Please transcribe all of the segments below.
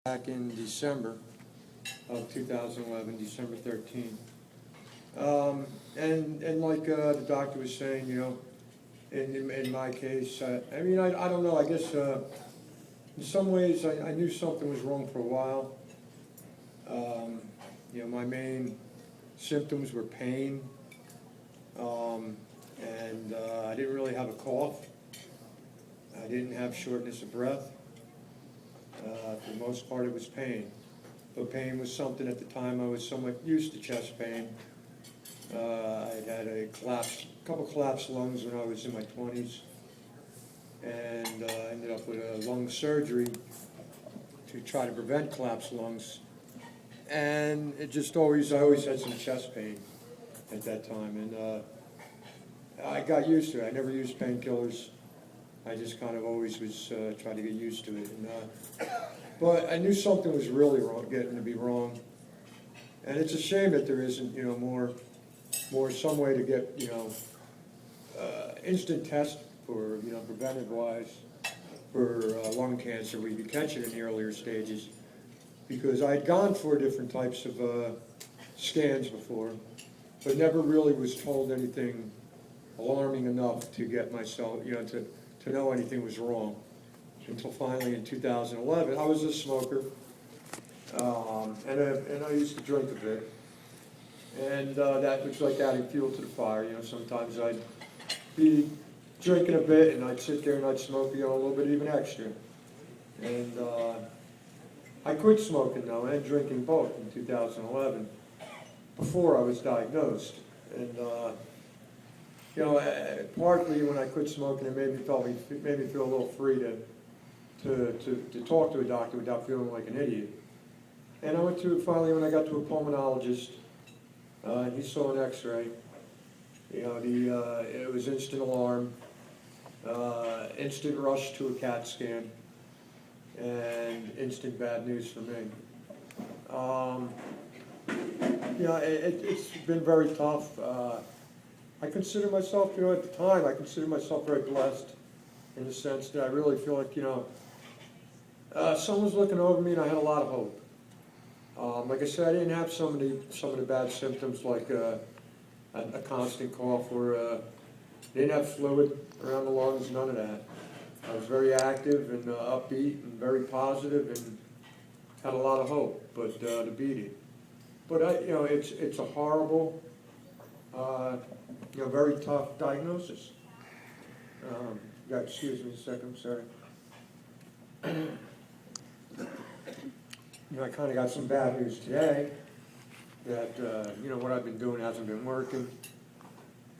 back in December of 2011, December 13th. And like the doctor was saying, you know, in my case, I mean, I don't know, I guess in some ways I knew something was wrong for a while. You know, my main symptoms were pain, and I didn't really have a cough. I didn't have shortness of breath. For the most part, it was pain. But pain was something at the time I was somewhat used to chest pain. I had a couple collapsed lungs when I was in my 20s, and ended up with a lung surgery to try to prevent collapsed lungs. And it just I always had some chest pain at that time, and I got used to it. I never used painkillers. I just kind of always was trying to get used to it. And, but I knew something was really wrong, getting to be wrong. And it's a shame that there isn't, you know, more some way to get, you know, instant test for, you know, preventive-wise for lung cancer where you can catch it in the earlier stages. Because I had gone for different types of scans before, but never really was told anything alarming enough to get myself, you know, to know anything was wrong. Until finally in 2011, I was a smoker, and I used to drink a bit. And that was like adding fuel to the fire. You know, sometimes I'd be drinking a bit, and I'd sit there and I'd smoke, you know, a little bit even extra. And I quit smoking though, and drinking both in 2011, before I was diagnosed. And you know, partly when I quit smoking, it made me feel a little free to talk to a doctor without feeling like an idiot. And I went to, finally, when I got to a pulmonologist, and he saw an X-ray. You know, it was instant alarm, instant rush to a CAT scan, and instant bad news for me. You know, it's been very tough. I consider myself, you know, at the time, I consider myself very blessed in the sense that I really feel like, you know, someone's looking over me and I had a lot of hope. Like I said, I didn't have some of the bad symptoms like a constant cough or didn't have fluid around the lungs, none of that. I was very active and upbeat and very positive and had a lot of hope, but to beat it. But you know, it's a horrible, you know, very tough diagnosis. Excuse me a second, I'm sorry. You know, I kind of got some bad news today that, you know, what I've been doing hasn't been working.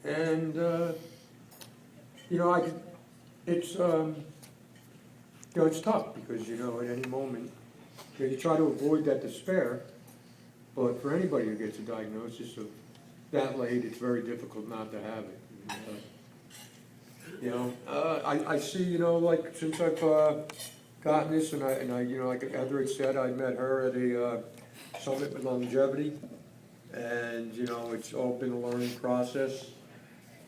And, you know, it's, you know, it's tough because, you know, at any moment, you know, you try to avoid that despair, but for anybody who gets a diagnosis of that late, it's very difficult not to have it. You know, I see, you know, like since I've gotten this, and I, you know, like Heather had said, I met her at a summit with Lungevity, and you know, it's all been a learning process.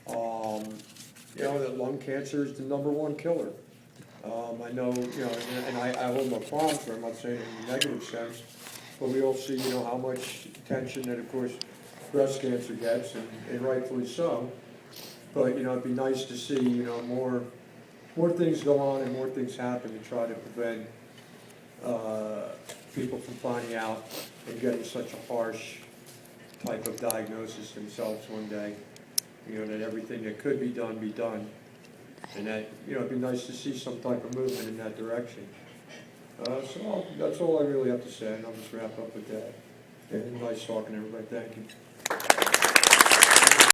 You know, that lung cancer is the #1 killer. I know, you know, and I hold my palm for it. I'm not saying it in a negative sense, but we all see, you know, how much attention that, of course, breast cancer gets, and rightfully so. But, you know, it'd be nice to see, you know, more things go on and more things happen to try to prevent people from finding out and getting such a harsh type of diagnosis themselves one day. You know, that everything that could be done, and that, you know, it'd be nice to see some type of movement in that direction. So that's all I really have to say, and I'll just wrap up with that. And nice talking to everybody. Thank you.